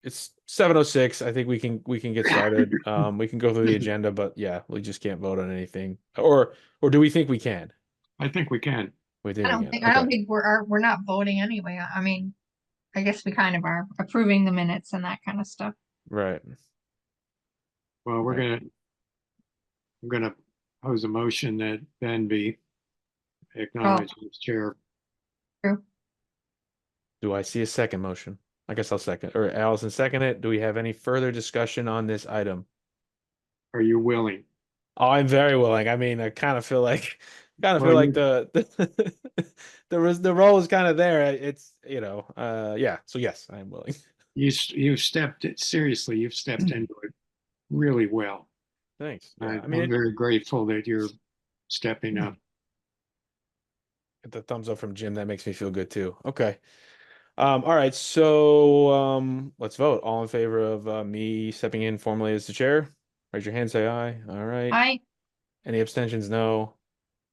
it's 7:06. I think we can get started. We can go through the agenda, but yeah, we just can't vote on anything. Or do we think we can? I think we can. We think I we don't can. think I Okay. don't think we're not voting anyway. I mean, I guess we kind of are approving the minutes and that kind of stuff. Right. Well, Right. I'm gonna pose a motion that Ben be Oh, acknowledged as chair. true. Do I see a second motion? I guess I'll second, or Allison second it. Do we have any further discussion on this item? Are you willing? Oh, I'm very willing. I mean, I kind of feel Well, like the role is kind of there. It's yeah. So yes, I'm willing. you've stepped it seriously. You've stepped into it really well. Thanks. Yeah. I mean, I'm very grateful that you're stepping up. get the thumbs up from Jim. That makes me feel good too. Okay. All right. So, let's vote. All in favor of me stepping in formally as the chair? Raise your hand, say aye. All right. I Any abstentions? No.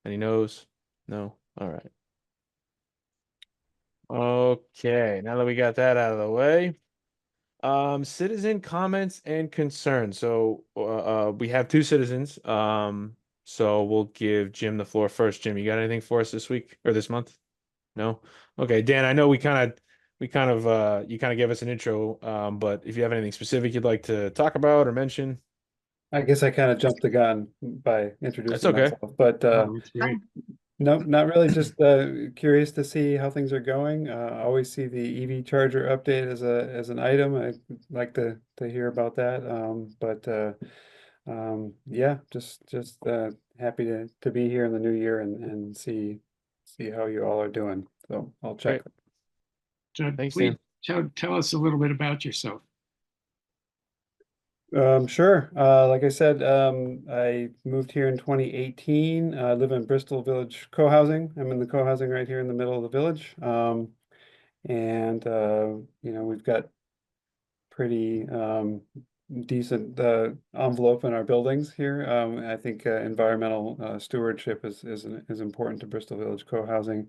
Any no's? No. All right. Okay. Now that we got that out of the way, citizen comments and concerns. So, we have two citizens. So we'll give Jim the floor first. Jim, you got anything for us this week or this month? No? Okay, Dan, I know you kind of gave us an intro, but if you have anything specific you'd like to talk about or mention, I guess I kind of jumped the gun by that's introducing okay. myself, but Oh, that's great. no, not really. Just curious to see how things are going. I always see the EV charger update as an item. I'd like to hear about that. Yeah, just happy to be here in the new year and see how you all are doing. So I'll check. Great. So Thanks, please Dan. tell us a little bit about yourself. Sure. Like I said, I moved here in 2018. I live in Bristol Village co-housing. I'm in the co-housing right here in the middle of the village. And we've got pretty decent envelope in our buildings here. I think environmental stewardship is important to Bristol Village co-housing.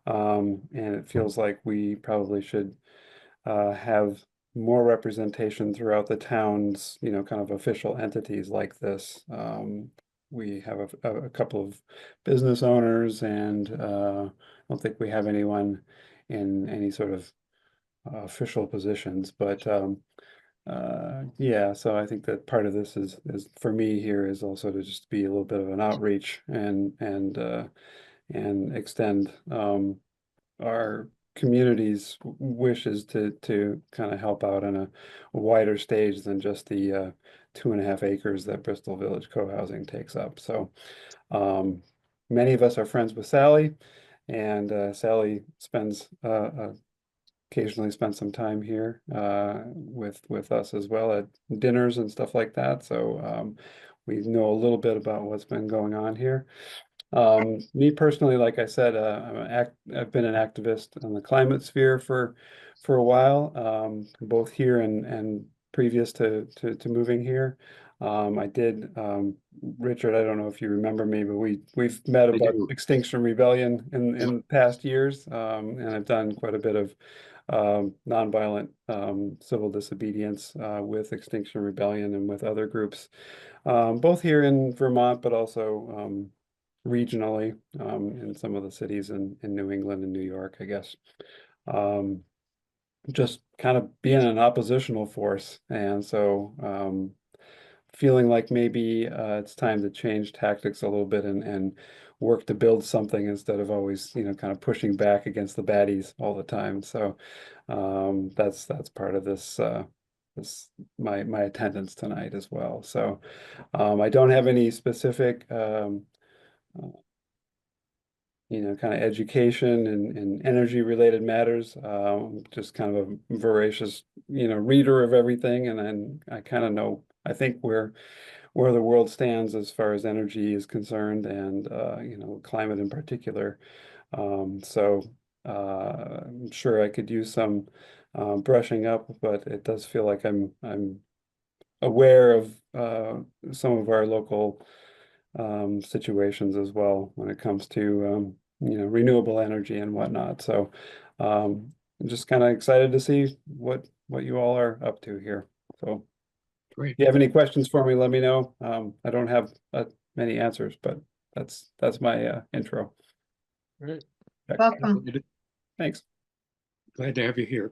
And it feels like we probably should have more representation throughout the town's, kind of official entities like this. We have a couple of business owners, and I don't think we have anyone in any sort of official positions. But yeah, so I think that part of this is for me here is also to just be a little bit of an outreach and extend our community's wishes to kind of help out on a wider stage than just the 2.5 acres that Bristol Village Co-housing takes up. So many of us are friends with Sally, and Sally occasionally spends some time here with us as well at dinners and stuff like that. So we know a little bit about what's been going on here. Me personally, like I said, I've been an activist in the climate sphere for a while, both here and previous to moving here. I did, Richard, I don't know if you remember me, but we've met I about do. Extinction Rebellion in past years, and I've done quite a bit of nonviolent civil disobedience with Extinction Rebellion and with other groups, both here in Vermont, but also regionally in some of the cities in New England and New York, I guess. Um, just kind of being an oppositional force. And so feeling like maybe it's time to change tactics a little bit and work to build something instead of always, kind of pushing back against the baddies all the time. So that's part of this my attendance tonight as well. So I don't have any specific kind of education and energy related matters. Just kind of a voracious, reader of everything. And then I kind of know, I think where the world stands as far as energy is concerned and, climate in particular. So I'm sure I could use some brushing up, but it does feel like I'm aware of some of our local situations as well when it comes to renewable energy and whatnot. So I'm just kind of excited to see what you all are up to here. So Great. if you have any questions for me, let me know. I don't have many answers, but that's my intro. Right. Back. Welcome. Thanks. Glad to have you here.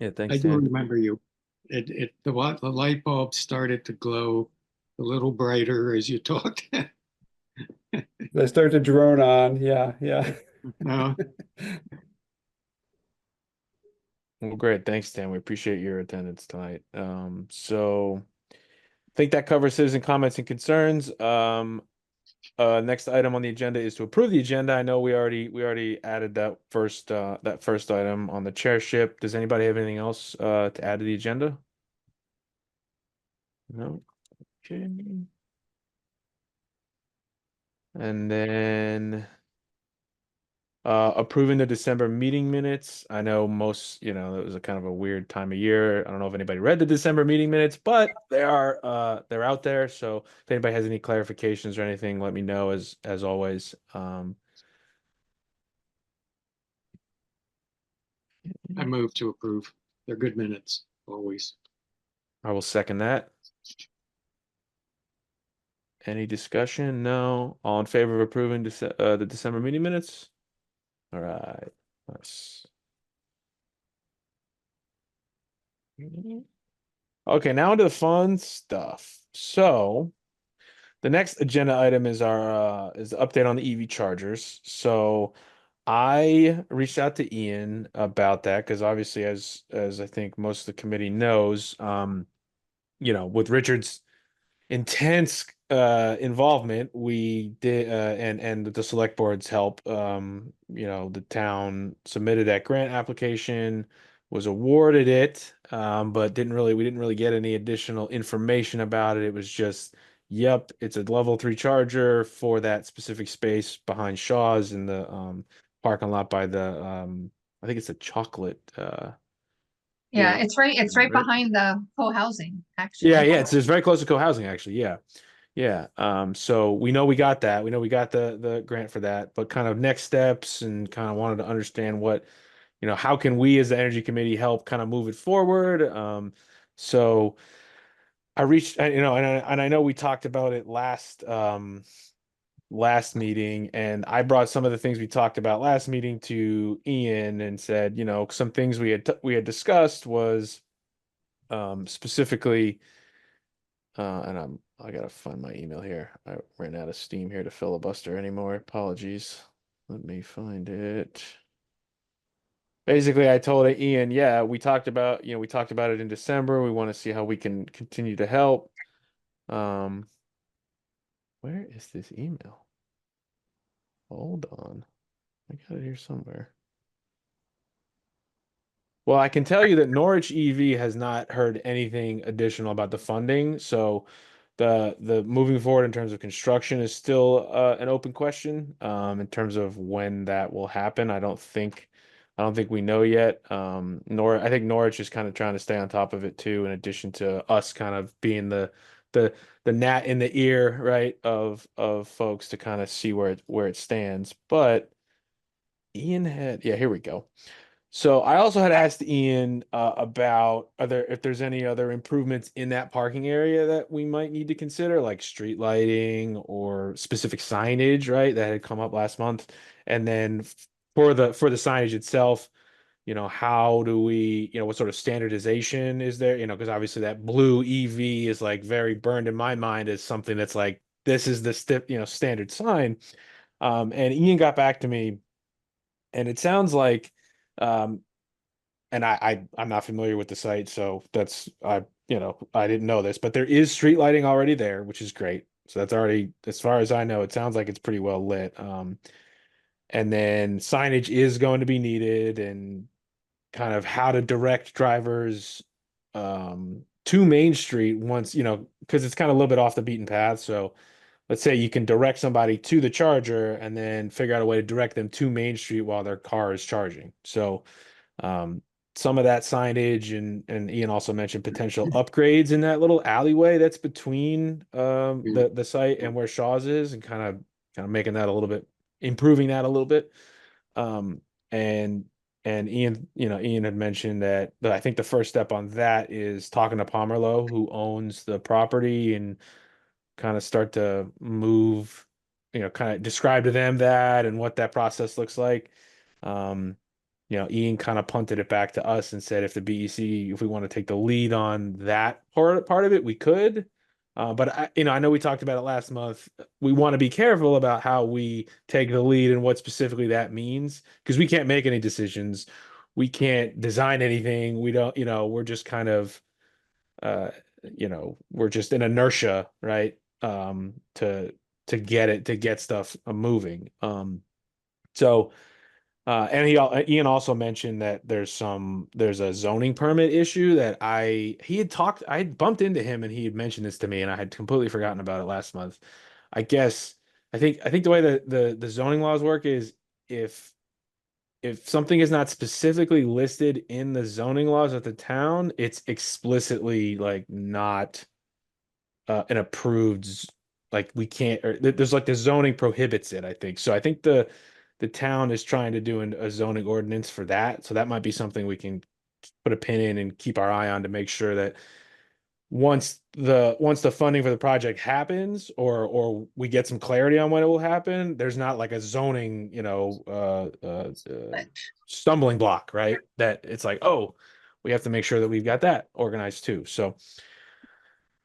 Yeah, I thanks, do Dan. remember you. The light bulb started to glow a little brighter as you talked. They start to drone on. Yeah, yeah. Uh, Well, great. Thanks, Dan. We appreciate your attendance tonight. So I think that covers citizen comments and concerns. Next item on the agenda is to approve the agenda. I know we already added that first item on the chairship. Does anybody have anything else to add to the agenda? No. Okay. And then approving the December meeting minutes. I know most, it was a kind of a weird time of year. I don't know if anybody read the December meeting minutes, but they're out there. So if anybody has any clarifications or anything, let me know as always. I move to approve. They're good minutes, always. I will second that. Any discussion? No. All in favor of approving the December meeting minutes? All right. Nice. Okay, now into the fun stuff. So the next agenda item is our is the update on the EV chargers. So I reached out to Ian about that because obviously, as I think most of the committee knows, with Richard's intense involvement, we did and the select board's help, the town submitted that grant application, was awarded it, but we didn't really get any additional information about it. It was just, yep, it's a level 3 charger for that specific space behind Shaw's in the parking lot by the I think it's a chocolate Yeah, dealer. it's right Right? behind the co-housing, Yeah, actually. yeah, it's very close to co-housing actually. Yeah. Yeah. So we know we got that. We know we got the grant for that, but kind of next steps and kind of wanted to understand how can we as the energy committee help kind of move it forward. So I reached, and I know we talked about it last meeting, and I brought some of the things we talked about last meeting to Ian and said, some things we had discussed was specifically. And I gotta find my email here. I ran out of steam here to filibuster anymore. Apologies. Let me find it. Basically, I told Ian, yeah, we talked about it in December. We want to see how we can continue to help. Um, where is this email? Hold on. I got it here somewhere. Well, I can tell you that Norwich EV has not heard anything additional about the funding, so the moving forward in terms of construction is still an open question. In terms of when that will happen, I don't think we know yet. Nor I think Norwich is kind of trying to stay on top of it too, in addition to us kind of being the the gnat in the ear, right, of folks to kind of see where it stands. But yeah, here we go. So I also had asked Ian about if there's any other improvements in that parking area that we might need to consider, like street lighting or specific signage, right? That had come up last month. And then for the signage itself, how do we, what sort of standardization is there? Because obviously that blue EV is like very burned in my mind as something that's like this is the standard sign. And Ian got back to me, and it sounds like. Um, and I'm not familiar with the site, so I didn't know this, but there is street lighting already there, which is great. So that's already, as far as I know, it sounds like it's pretty well lit. And then signage is going to be needed, and kind of how to direct drivers to Main Street once, because it's kind of a little bit off the beaten path. So let's say you can direct somebody to the charger and then figure out a way to direct them to Main Street while their car is charging. So um, some of that signage, and Ian also mentioned potential upgrades in that little alleyway that's between the site and where Shaw's is, and kind of making that a little bit, improving that a little bit. And And Ian had mentioned that I think the first step on that is talking to Pomerlo, who owns the property, and kind of start to move, kind of describe to them that and what that process looks like. Um, Ian kind of punted it back to us and said if the BEC, if we want to take the lead on that part of it, we could. But I know we talked about it last month. We want to be careful about how we take the lead and what specifically that means because we can't make any decisions. We can't design anything. We don't, we're just kind of, uh, we're just in inertia, right? To get stuff moving. So. And Ian also mentioned that there's a zoning permit issue that I had bumped into him and he had mentioned this to me and I had completely forgotten about it last month. I guess I think the way that the zoning laws work is if something is not specifically listed in the zoning laws of the town, it's explicitly like not an approved like we can't or there's like the zoning prohibits it, I think. So I think the town is trying to do a zoning ordinance for that. So that might be something we can put a pin in and keep our eye on to make sure that once the funding for the project happens or we get some clarity on when it will happen, there's not like a zoning, stumbling block, right? That it's like, oh, we have to make sure that we've got that organized too. So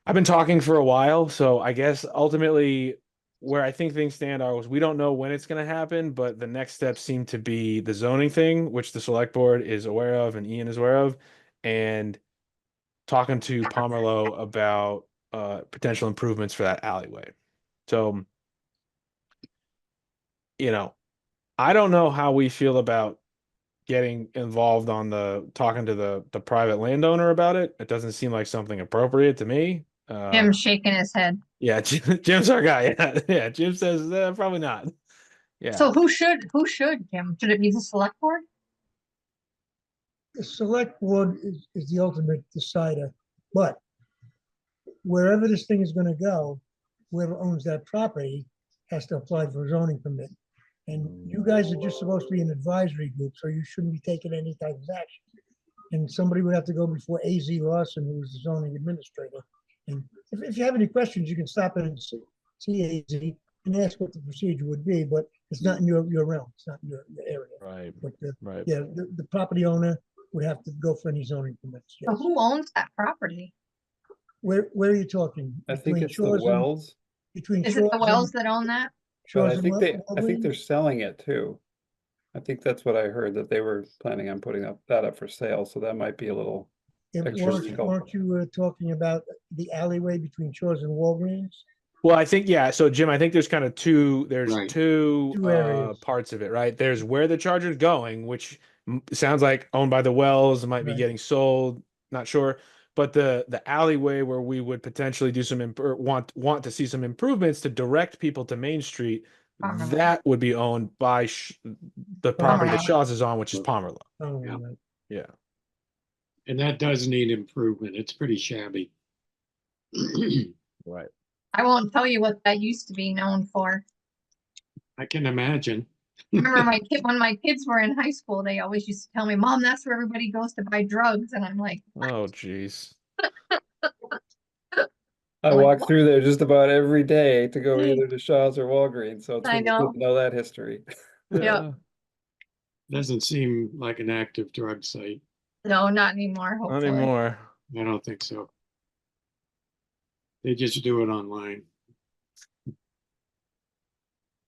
I've been talking for a while, so I guess ultimately where I think things stand are was we don't know when it's going to happen, but the next steps seem to be the zoning thing, which the select board is aware of and Ian is aware of, and talking to Pomerlo about potential improvements for that alleyway. So, you know, I don't know how we feel about getting involved on the talking to the private landowner about it. It doesn't seem like something appropriate to me. Jim's shaking his head. Yeah, Jim's our guy. Yeah, yeah. Jim says probably not. Yeah, So who should, Jim? Should it be the select board? The select board is the ultimate decider, but wherever this thing is gonna go, whoever owns that property has to apply for a zoning permit. And you guys are just supposed to be an advisory group, so you shouldn't be taking any type of action. And somebody would have to go before AZ Lawson, who is the zoning administrator. And if you have any questions, you can stop in and see AZ and ask what the procedure would be, but it's not in your realm, it's not in your area. right, But right. yeah, the property owner would have to go for any zoning permits, So yes. who owns that property? Where are you talking? I think Between it's the Shores and, Wells, between Is it Shores the and, Wells that own that? but Shores I and think they're Walgreens? selling it too. I think that's what I heard, that they were planning on putting that up for sale, so that might be a little Yeah, extra legal. weren't you talking about the alleyway between Shores and Walgreens? Well, I think yeah. So Jim, I think there's kind of there's Right. two Two areas. parts of it, right? There's where the charger's going, which sounds like owned by the Wells, might be Right. getting sold, not sure. But the alleyway where we would potentially do some or want to see some improvements to direct people to Main Street, Pomerlo. that would be owned by the property that Pomerlo. Shaw's is on, which is Pomerlo. Oh, Yeah. right. Yeah. And that does need improvement. It's pretty shabby. Right. I won't tell you what that used to be known for. I can imagine. Remember when my kids were in high school, they always used to tell me, Mom, that's where everybody goes to buy drugs. And I'm like, Oh, geez. I Like, walk what? through there just about every day to go either to Shaw's or Walgreens, so it's I really good know. to know that history. Yeah. Doesn't seem like an active drug site. No, not anymore, Not hopefully. anymore. I don't think so. They just do it online.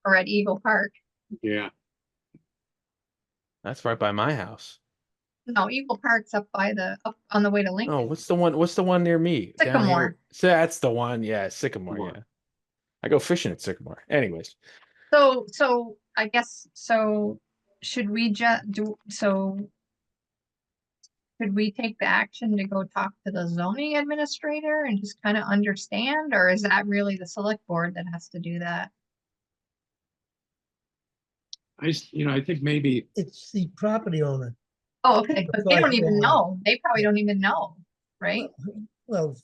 Or at Eagle Park. Yeah. That's right by my house. No, Eagle Park's up on the way to Oh, Lincoln. what's the one near me? Down Sycamore. here. So that's the one. Yeah, Sycamore. Sycamore. Yeah. I go fishing at Sycamore. Anyways. So I guess, should we should we take the action to go talk to the zoning administrator and just kind of understand, or is that really the select board that has to do that? I think maybe It's the property owner. Oh, okay, but they Apply don't even for- know. They probably don't even know, right? Well,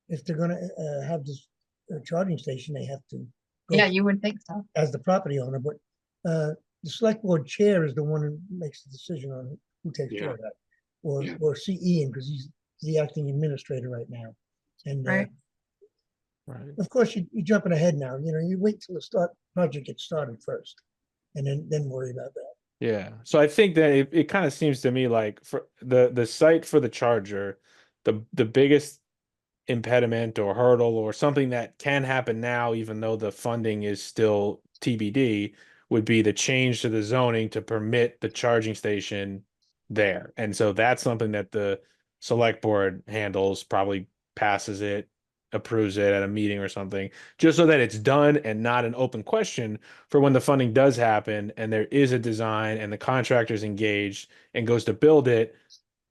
if they're gonna have this charging station, they have to go Yeah, you would think so. as the property owner, but the select board chair is the one who makes the decision on who takes care Yeah. of that. Or, Yeah. or see Ian, because he's the acting administrator right now. And, Right. Right. of course, you're jumping ahead now, you wait till the project gets started first. And then worry about that. Yeah. So I think that it kind of seems to me like for the site for the charger, the biggest impediment or hurdle or something that can happen now, even though the funding is still TBD, would be the change to the zoning to permit the charging station there. And so that's something that the select board handles, probably passes it, approves it at a meeting or something, just so that it's done and not an open question for when the funding does happen and there is a design and the contractor's engaged and goes to build it,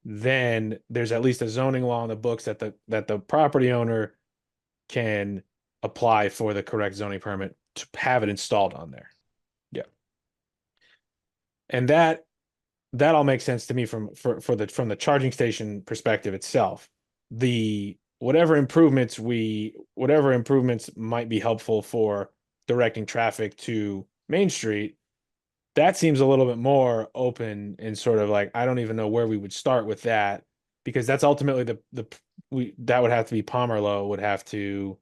then there's at least a zoning law in the books that the property owner can apply for the correct zoning permit to have it installed on there. Yeah. And that all makes sense to me from the charging station perspective itself. The whatever improvements might be helpful for directing traffic to Main Street, that seems a little bit more open and sort of like I don't even know where we would start with that because that's ultimately that would have to be Pomerlo would have to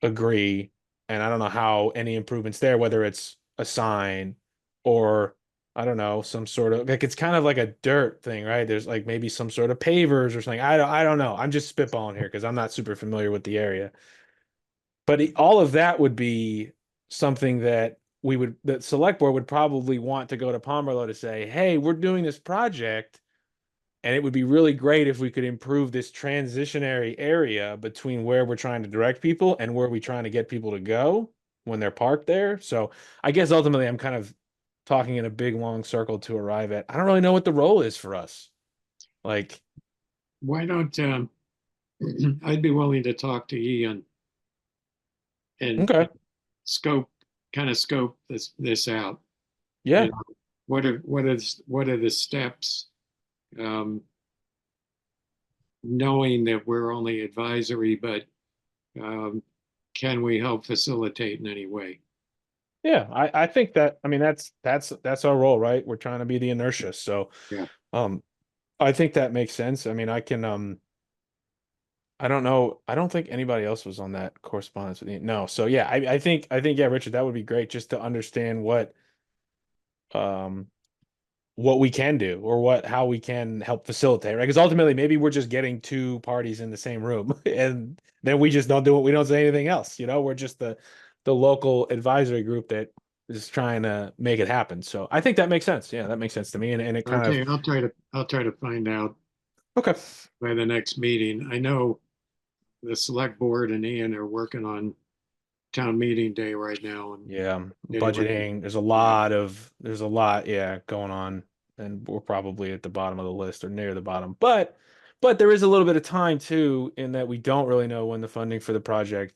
agree, and I don't know how any improvements there, whether it's a sign or I don't know some sort of like it's kind of like a dirt thing, right? There's like maybe some sort of pavers or something. I don't know. I'm just spitballing here because I'm not super familiar with the area. But all of that would be something that that select board would probably want to go to Pomerlo to say, hey, we're doing this project, and it would be really great if we could improve this transitionary area between where we're trying to direct people and where we're trying to get people to go when they're parked there. So I guess ultimately I'm kind of talking in a big long circle to arrive at. I don't really know what the role is for us. Like, Why don't, I'd be willing to talk to Ian and okay, kind of scope this out. yeah. You know, what are the steps? Um, knowing that we're only advisory, but um, can we help facilitate in any way? Yeah, I think that I mean that's our role, right? We're trying to be the inertia. So Yeah. um I think that makes sense. I mean, I can I don't know. I don't think anybody else was on that correspondence with you. No. So yeah, I think yeah, Richard, that would be great just to understand um what we can do or how we can help facilitate, right? Because ultimately maybe we're just getting two parties in the same room and then we just don't do it. We don't say anything else. We're just the local advisory group that is trying to make it happen. So I think that makes sense. Yeah, that makes sense to me. And it kind of Okay, I'll try to find out okay. by the next meeting. I know the select board and Ian are working on town meeting day right now and Yeah, getting ready. budgeting. Yeah, There's a lot, yeah, going on, and we're probably at the bottom of the list or near the bottom. But there is a little bit of time too, in that we don't really know when the funding for the project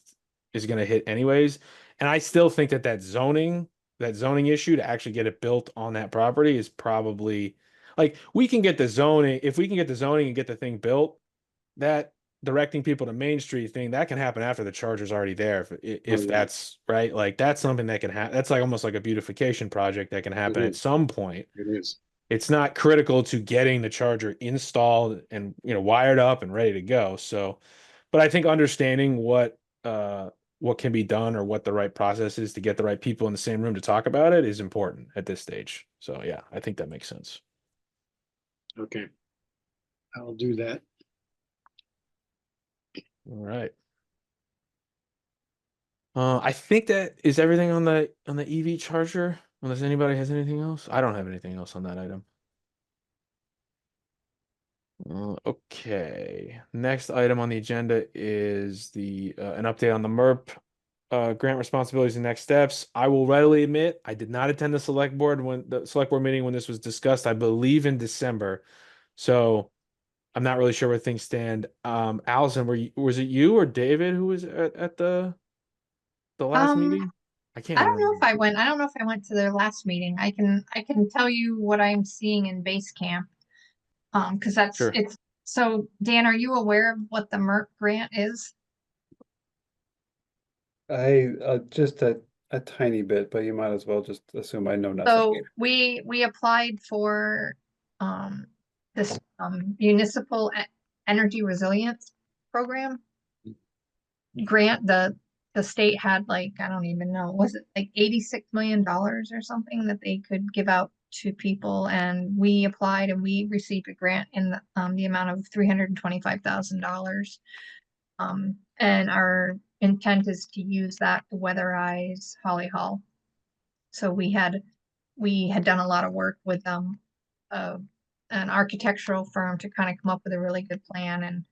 is going to hit, anyways. And I still think that zoning issue to actually get it built on that property is probably like we can get the zoning if we can get the zoning and get the thing built that directing people to Main Street thing that can happen after the charger's already there oh, if yeah, that's right, like that's something that can happen. That's like almost like a beautification project that can it happen at is. some point. It is. It's not critical to getting the charger installed and wired up and ready to go. So but I think understanding what can be done or what the right process is to get the right people in the same room to talk about it is important at this stage. So yeah, I think that makes sense. Okay, I'll do that. All right. I think that is everything on the EV charger. Unless anybody has anything else, I don't have anything else on that item. Okay. Next item on the agenda is the an update on the MERP grant responsibilities and next steps. I will readily admit I did not attend the select board meeting when this was discussed. I believe in December, so I'm not really sure where things stand. Allison, was it you or David who was at the last Um, meeting? I can't I don't know remember. if I went. I don't know if I went to their last meeting. I can tell you what I'm seeing in base camp. Because Sure. it's so Dan, are you aware of what the MERC grant is? I just a tiny bit, but you might as well just assume I know nothing. So we applied for this municipal energy resilience program grant. The state had like, I don't even know, was it like $86 million or something that they could give out to people, and we applied and we received a grant in the amount of $325,000. And our intent is to use that to weatherize Holly Hall. So we had done a lot of work with uh, an architectural firm to kind of come up with a really good plan. And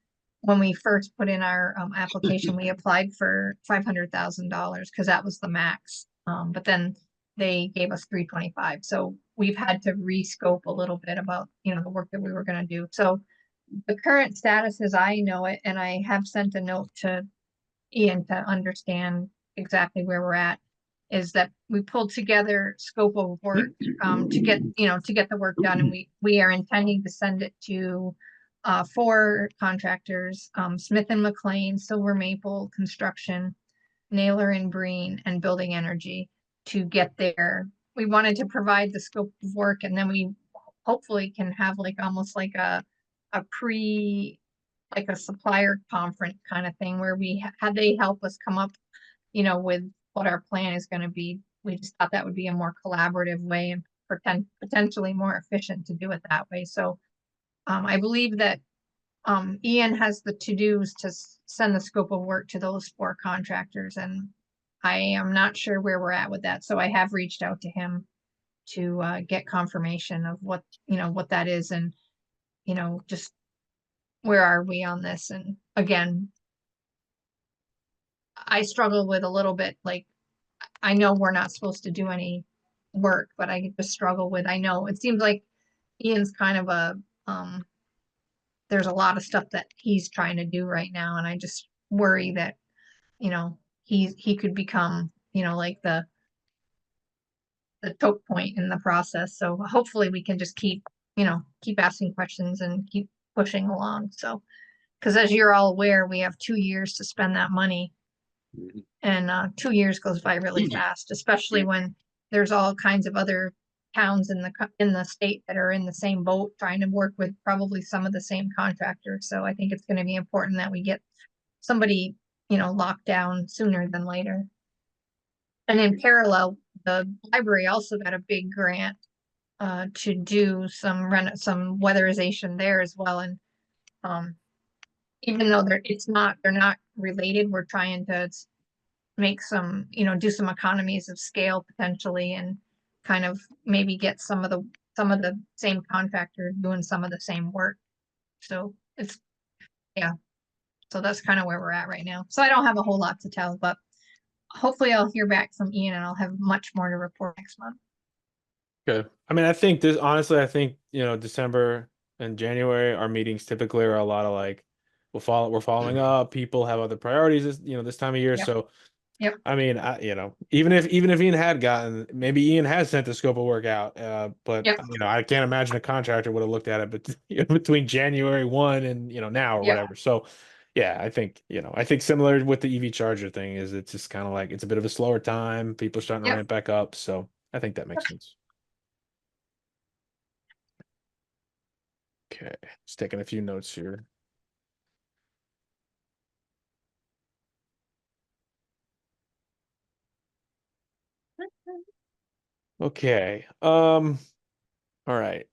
when we first put in our application, we applied for $500,000 because that was the max. But then they gave us 325. So we've had to rescope a little bit about, the work that we were going to do. So the current status as I know it, and I have sent a note to Ian to understand exactly where we're at, is that we pulled together scope of work to get the work done, and we are intending to send it to 4 contractors: Smith and McLean, Silver Maple Construction, Naylor and Breen, and Building Energy, to get there. We wanted to provide the scope of work, and then we hopefully can have like almost like a pre, like a supplier conference kind of thing where we had they help us come up, with what our plan is going to be. We just thought that would be a more collaborative way and potentially more efficient to do it that way. So I believe that Ian has the to-dos to send the scope of work to those 4 contractors, and I am not sure where we're at with that. So I have reached out to him to get confirmation of what that is, and just where are we on this. And again, I struggle with a little bit, like, I know we're not supposed to do any work, but I just struggle with, I know it seems like Ian's kind of there's a lot of stuff that he's trying to do right now, and I just worry that, he could become, like the choke point in the process. So hopefully we can just keep asking questions and keep pushing along. So, because as you're all aware, we have 2 years to spend that money. And 2 years goes by really fast, especially when there's all kinds of other towns in the state that are in the same boat, trying to work with probably some of the same contractors. So I think it's going to be important that we get somebody, locked down sooner than later. And in parallel, the library also got a big grant to do some weatherization there as well. And even though they're not related, we're trying to make some, do some economies of scale potentially, and kind of maybe get some of the same contractor doing some of the same work. So yeah. So that's kind of where we're at right now. So I don't have a whole lot to tell, but hopefully I'll hear back from Ian and I'll have much more to report next month. Good. I mean, I think honestly, I think, December and January, our meetings typically are a lot of like, we're following up. People have other priorities this time of year. Yep. So, Yep. I mean, even if Ian had maybe Ian has sent the scope of work out, but Yep. I can't imagine a contractor would have looked at it, but between January 1 and, now or Yep. whatever. So, yeah, I think similar with the EV charger thing is it's just kind of like, it's a bit of a slower time. People are starting to Yep. ramp back up. So I think that makes sense. Okay, just taking a few notes here. Okay. All right.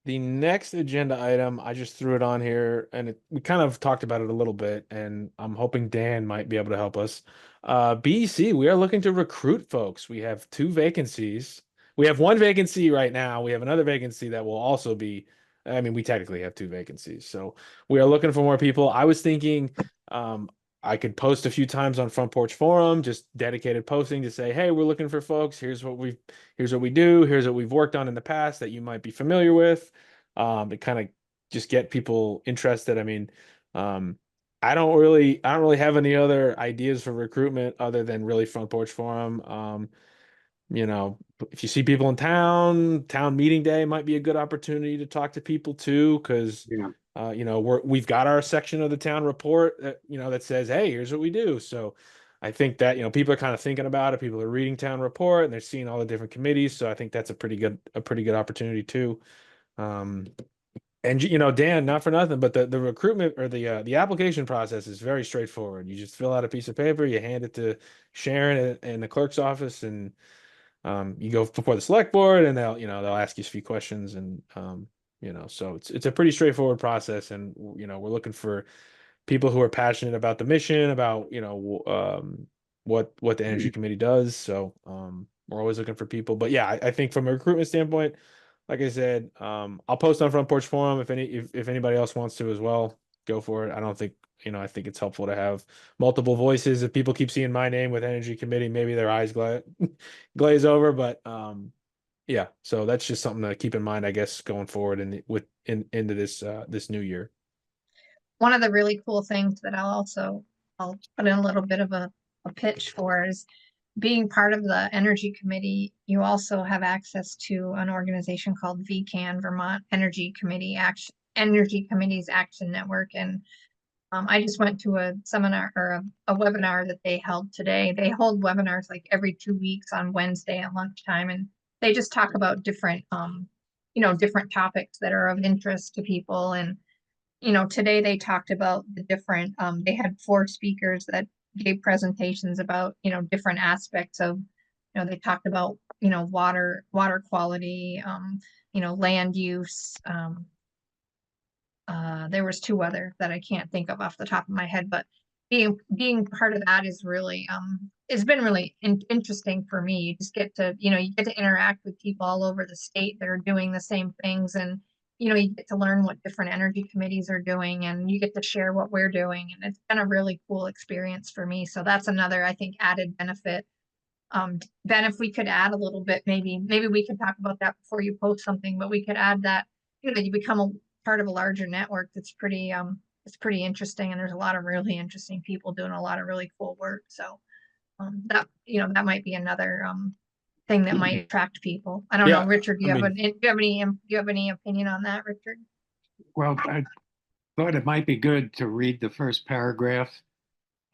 The next agenda item, I just threw it on here, and we kind of talked about it a little bit, and I'm hoping Dan might be able to help us. BEC, we are looking to recruit folks. We have 2 vacancies. We have 1 vacancy right now. We have another vacancy that will also be, I mean, we technically have 2 vacancies. So we are looking for more people. I was thinking I could post a few times on Front Porch Forum, just dedicated posting to say, hey, we're looking for folks. Here's what we do. Here's what we've worked on in the past that you might be familiar with. To kind of just get people interested. I mean, I don't really have any other ideas for recruitment other than really Front Porch Forum. If you see people in town meeting day might be a good opportunity to talk to people too, because we've got our section of the town report that that says, hey, here's what we do. So I think that, people are kind of thinking about it. People are reading town report and they're seeing all the different committees. So I think that's a pretty good opportunity too. Um, and Dan, not for nothing, but the recruitment or the application process is very straightforward. You just fill out a piece of paper, you hand it to Sharon in the clerk's office, and you go before the select board, and they'll ask you a few questions, and so it's a pretty straightforward process, and we're looking for people who are passionate about the mission, about what the energy committee does. So we're always looking for people. But yeah, I think from a recruitment standpoint, like I said, I'll post on Front Porch Forum if anybody else wants to as well, go for it. I don't think I think it's helpful to have multiple voices. If people keep seeing my name with energy committee, maybe their eyes glaze over. But yeah, so that's just something to keep in mind, I guess, going forward into this new year. One of the really cool things that I'll put in a little bit of a pitch for is being part of the energy committee. You also have access to an organization called VCAN, Vermont Energy Committees Action Network. And I just went to a seminar or a webinar that they held today. They hold webinars like every 2 weeks on Wednesday at lunchtime, and they just talk about different different topics that are of interest to people. And today they talked about the different, they had 4 speakers that gave presentations about, different aspects of, they talked about, water quality, land use. There was 2 other that I can't think of off the top of my head, but being part of that is really, it's been really interesting for me. You just get to, you get to interact with people all over the state that are doing the same things, and you get to learn what different energy committees are doing, and you get to share what we're doing, and it's been a really cool experience for me. So that's another, I think, added benefit. Ben, if we could add a little bit, maybe we could talk about that before you post something, but we could add that, you become a part of a larger network that's it's pretty interesting, and there's a lot of really interesting people doing a lot of really cool work. So that might be another thing that might attract people. I don't know, Yeah, Richard, I mean, do you have any opinion on that, Richard? Well, I thought it might be good to read the first paragraph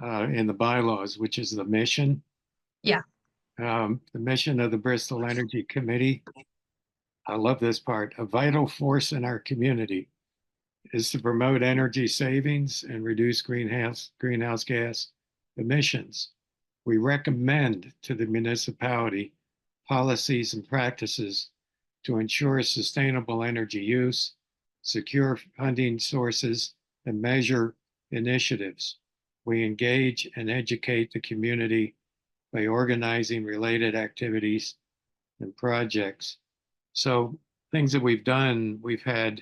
in the bylaws, which is the mission. Yeah. The mission of the Bristol Energy Committee. I love this part. A vital force in our community is to promote energy savings and reduce greenhouse gas emissions. We recommend to the municipality policies and practices to ensure sustainable energy use, secure funding sources, and measure initiatives. We engage and educate the community by organizing related activities and projects. So things that we've done, we've had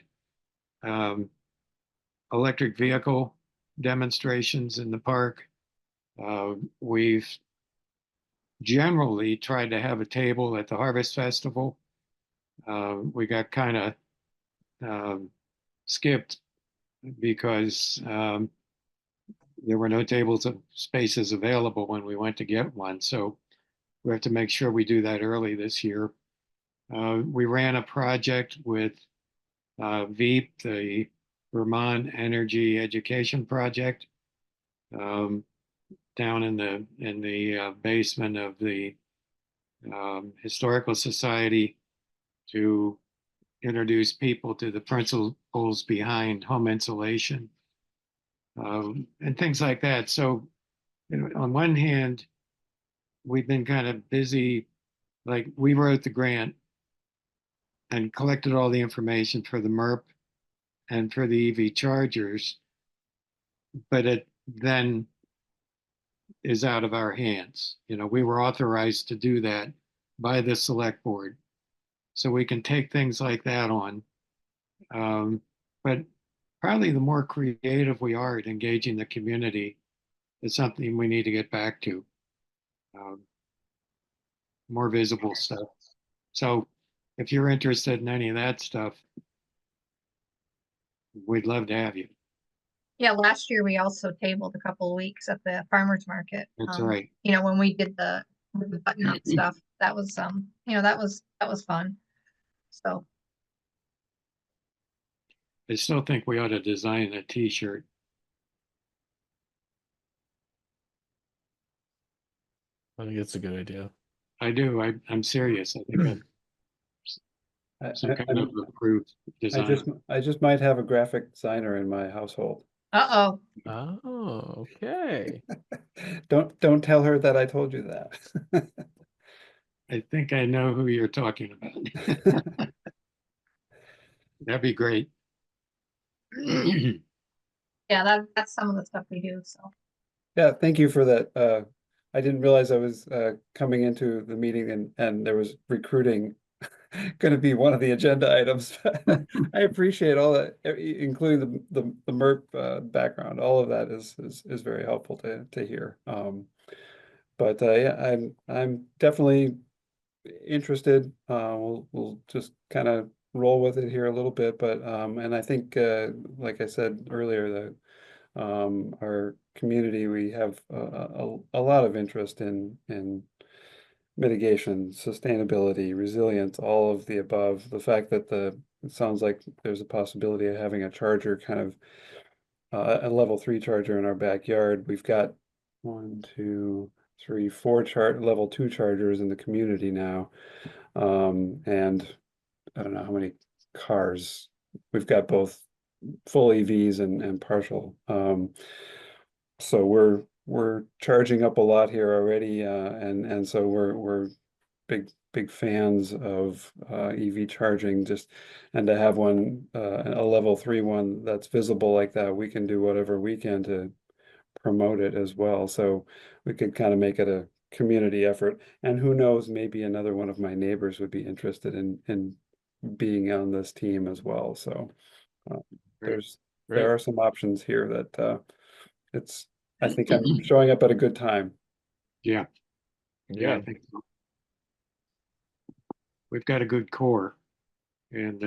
electric vehicle demonstrations in the park. We've generally tried to have a table at the Harvest Festival. We got kind of skipped because there were no tables of spaces available when we went to get one. So we have to make sure we do that early this year. We ran a project with VEEP, the Vermont Energy Education Project, down in the basement of the Historical Society to introduce people to the principles behind home insulation, and things like that. So, on one hand, we've been kind of busy, like we wrote the grant and collected all the information for the MERP and for the EV chargers, but it then is out of our hands. We were authorized to do that by the select board. So we can take things like that on. But probably the more creative we are at engaging the community is something we need to get back to. More visible stuff. So if you're interested in any of that stuff, we'd love to have you. Yeah, last year we also tabled a couple of weeks at the farmers market. That's right. When we did the button up stuff, that was that was fun. So I still think we ought to design a t-shirt. I think it's a good idea. I do. I'm serious. I think some kind of approved design. I just might have a graphic designer in my household. Uh-oh. Oh, okay. Don't tell her that I told you that. I think I know who you're talking about. That'd be great. Yeah, that's some of the stuff we do, so. Yeah, thank you for that. I didn't realize I was coming into the meeting and there was recruiting going to be one of the agenda items. I appreciate all that, including the MERP background. All of that is very helpful to hear. But yeah, I'm definitely interested. We'll just kind of roll with it here a little bit, but and I think like I said earlier, that our community, we have a lot of interest in mitigation, sustainability, resilience, all of the above. The fact that it sounds like there's a possibility of having a charger kind of a level 3 charger in our backyard. We've got 1, 2, 3, 4 level 2 chargers in the community now. And I don't know how many cars. We've got both full EVs and partial. So we're charging up a lot here already, and so we're big fans of EV charging. Just and to have one a level 3 one that's visible like that, we can do whatever we can to promote it as well. So we could kind of make it a community effort. And who knows, maybe another one of my neighbors would be interested in being on this team as well. So uh, Great. there are some options here that I think I'm showing up at a good time. Yeah, yeah, I Yeah. think so. We've got a good core, and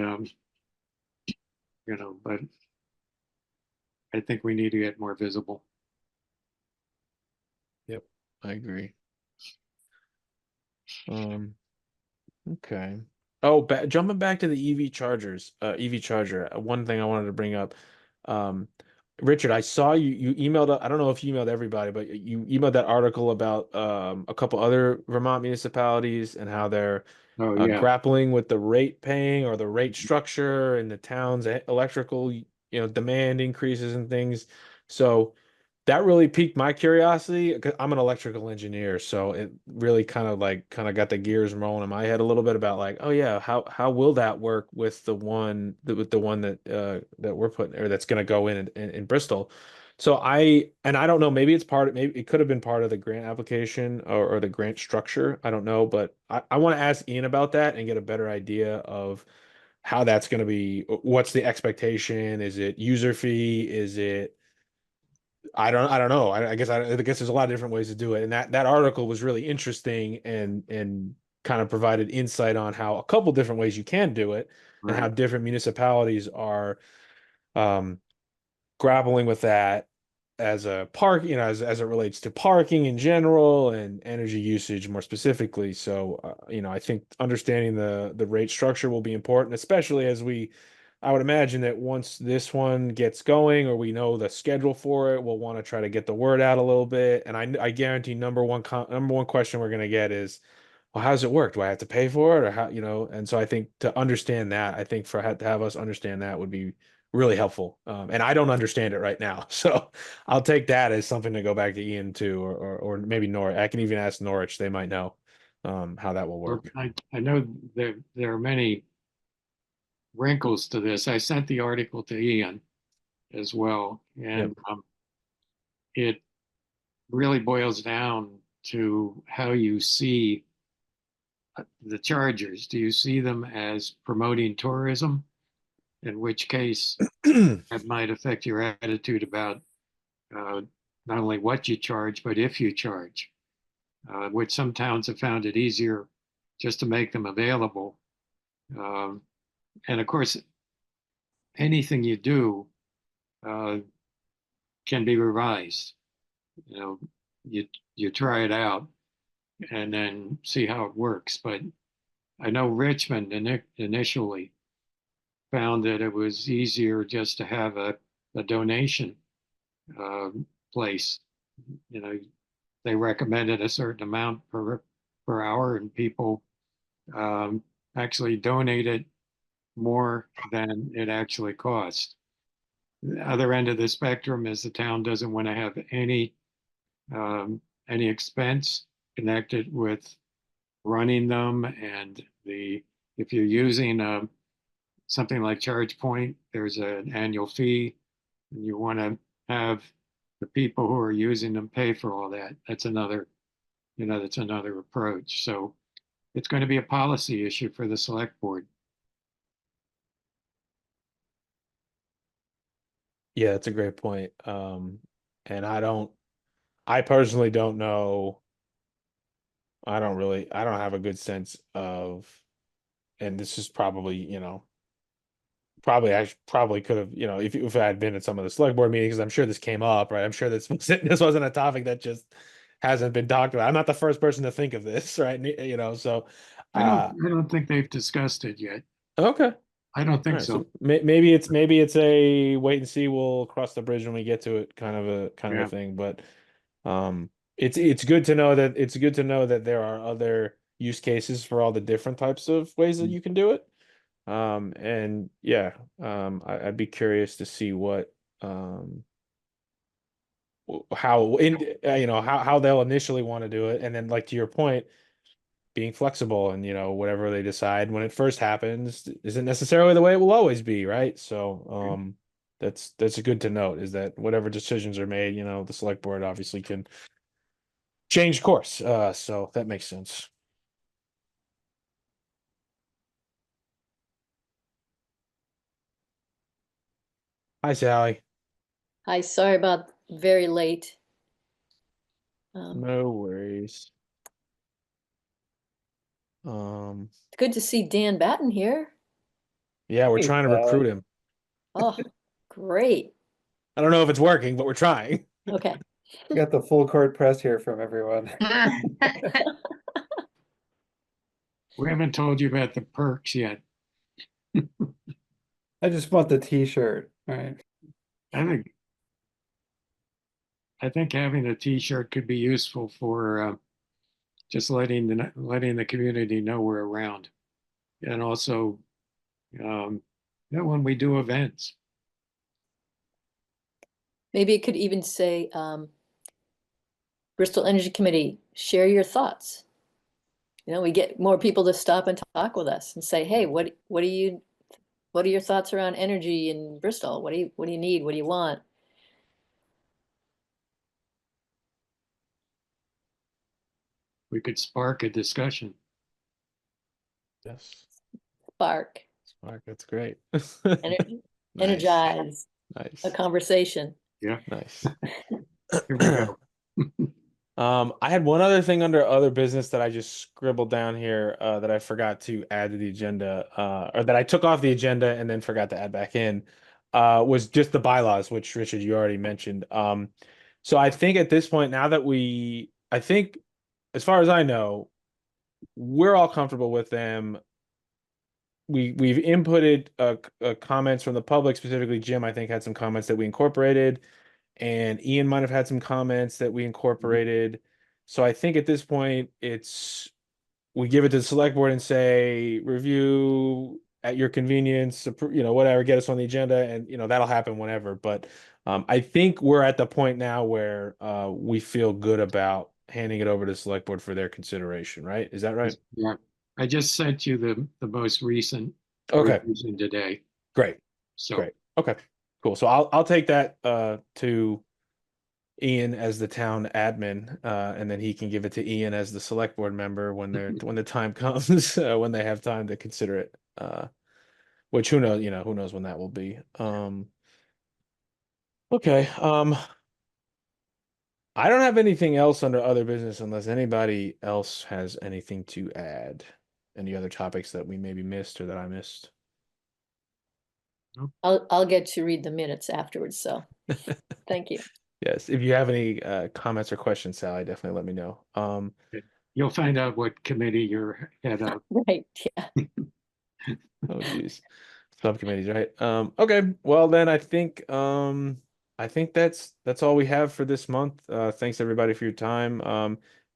but I think we need to get more visible. Yep. I agree. Um, okay. Oh, jumping back to the EV chargers, EV charger. One thing I wanted to bring up, um, Richard, I saw you emailed. I don't know if you emailed everybody, but you emailed that article about a couple other Vermont municipalities and how they're Oh yeah, grappling with the rate paying or the rate structure and the town's electrical, demand increases and things. So that really piqued my curiosity. 'Cause I'm an electrical engineer, so it really kind of got the gears rolling in my head a little bit about like, oh yeah, how will that work with the one that we're putting or that's going to go in Bristol. So I don't know, maybe it could have been part of the grant application or the grant structure. I don't know, but I want to ask Ian about that and get a better idea of how that's going to be. What's the expectation? Is it user fee? Is it I don't know. I guess there's a lot of different ways to do it. And that article was really interesting and kind of provided insight on how a couple different ways you can do it and how right. different municipalities are um, grappling with that as a as it relates to parking in general and energy usage more specifically. So, I think understanding the rate structure will be important, especially I would imagine that once this one gets going or we know the schedule for it, we'll want to try to get the word out a little bit. And I guarantee number one question we're going to get is, well, how does it work? Do I have to pay for it or how, And so I think to understand that, I think to have us understand that would be really helpful. And I don't understand it right now. So I'll take that as something to go back to Ian too, or maybe Norwich. I can even ask Norwich. They might know how that will Well, work. I know there are many wrinkles to this. I sent the article to Ian as well, Yep. and it really boils down to how you see the chargers. Do you see them as promoting tourism? In which case, that might affect your attitude about uh, not only what you charge, but if you charge, which some towns have found it easier just to make them available. Um, and of course, anything you do uh, can be revised. You know, you you try it out and then see how it works. But I know Richmond initially found that it was easier just to have a donation uh, place. You know, they recommended a certain amount per hour, and people um, actually donated more than it actually cost. The other end of the spectrum is the town doesn't want to have any expense connected with running them, and if you're using something like ChargePoint, there's an annual fee, and you want to have the people who are using them pay for all that. That's another, that's another approach. So it's going to be a policy issue for the select board. Yeah, that's a great point. And I personally don't know. I don't have a good sense of, and this is probably, I probably could have, if I had been at some of the select board meetings, I'm sure this came up, right? I'm sure this wasn't a topic that just hasn't been talked about. I'm not the first person to think of this, right? So, I don't think they've discussed it yet. okay. I don't All think right, so. so maybe it's a wait and see. We'll cross the bridge when we get to it, kind of a Yeah. thing. But it's good to know that there are other use cases for all the different types of ways that you can do it. And yeah, I'd be curious to see um how how they'll initially want to do it, and then like to your point, being flexible and whatever they decide when it first happens isn't necessarily the way it will always be, right? So that's good to note, is that whatever decisions are made, the select board obviously can change course. So that makes sense. Hi, Sally. Hi, sorry about very late. No worries. It's good to see Dan Batten here. Yeah, we're Hey, trying to Sally. recruit him. Oh, great. I don't know if it's working, but we're trying. Okay. We got the full court press here from everyone. We haven't told you about the perks yet. I just want the t-shirt, right? I think I think having a T-shirt could be useful for just letting the community know we're around, and also um, when we do events. Maybe it could even say, Bristol Energy Committee, share your thoughts. We get more people to stop and talk with us and say, hey, what are your thoughts around energy in Bristol? What do you need? What do you want? We could spark a discussion. Yes. Spark, Mark, that's great. energy, Nice. energize Nice. a conversation. Yeah, Nice. here we go. I had one other thing under other business that I just scribbled down here that I forgot to add to the agenda, or that I took off the agenda and then forgot to add back in, was just the bylaws, which Richard, you already mentioned. So I think at this point, now that I think, as far as I know, we're all comfortable with them. We've inputted comments from the public, specifically Jim, I think, had some comments that we incorporated, and Ian might have had some comments that we incorporated. So I think at this point, we give it to the select board and say, review at your convenience, whatever, get us on the agenda, and that'll happen whenever. But I think we're at the point now where we feel good about handing it over to the select board for their consideration, right? Is that right? Yeah, I just sent you the most recent Okay, revision today. great. So Great. Okay. Cool. So I'll take that to Ian as the town admin, and then he can give it to Ian as the select board member when when the time comes, when they have time to consider it. Which who knows, who knows when that will be. Okay. I don't have anything else under other business unless anybody else has anything to add. Any other topics that we maybe missed or that I missed? I'll get to read the minutes afterwards. So thank you. Yes. If you have any comments or questions, Sally, definitely let me know. you'll find out what committee you're head of. Right. Yeah. Oh geez. Subcommittees, right? Okay. Well then I think I think that's all we have for this month. Thanks everybody for your time.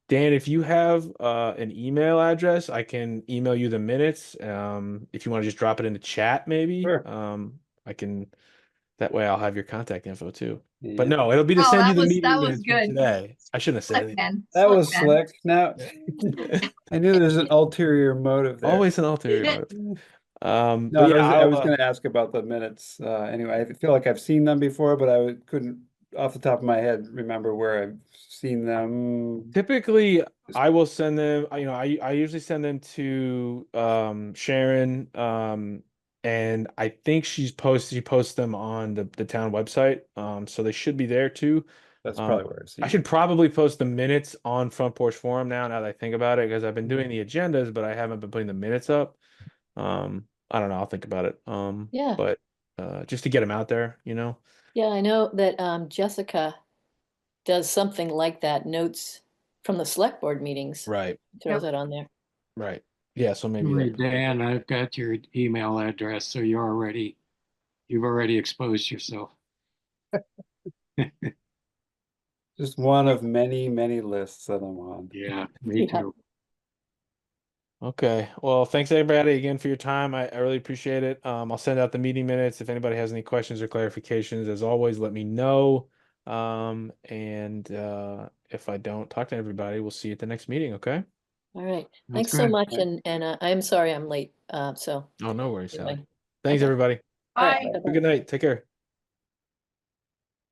Dan, if you have an email address, I can email you the minutes. If you want to just drop it in the chat, maybe. Sure. I can that way I'll have your contact info too. But Yeah. no, it'll be to Oh, send you that the was meeting that was minutes from good. today. I shouldn't have said Slick anything. Ben. That Slick was Ben. slick. Now, I knew there's an ulterior motive there. Always an ulterior motive. No, But yeah, I I'll was going to ask about the minutes. Anyway, I feel like I've seen them before, but couldn't, off the top of my head, remember where I've seen them. typically I will send them, I usually send them to Sharon, and I think she posts them on the town website. So they should be there too. That's Um, probably where I've seen I should them. probably post the minutes on Front Porch Forum now that I think about it, because I've been doing the agendas, but I haven't been putting the minutes up. I don't know, I'll think about it. Yeah, But just to get them out there, yeah, I know that Jessica does something like that, notes from the select board meetings, Right, throws Yep. it on there. right. Yeah, so maybe Anyway, that. Dan, I've got your email address, so you've already exposed yourself. Just one of many, many lists that I'm on. Yeah, me Yeah. too. Okay. Well, thanks everybody again for your time. I really appreciate it. I'll send out the meeting minutes. If anybody has any questions or clarifications, as always, let me know. And if I don't talk to everybody, we'll see you at the next meeting, okay? All right. That's Thanks so good. much. Right. And I'm sorry I'm late. So Oh, no worries, Sally. anyway. Thanks, Okay. everybody. All right. Bye. bye-bye. Have a good night. Take care.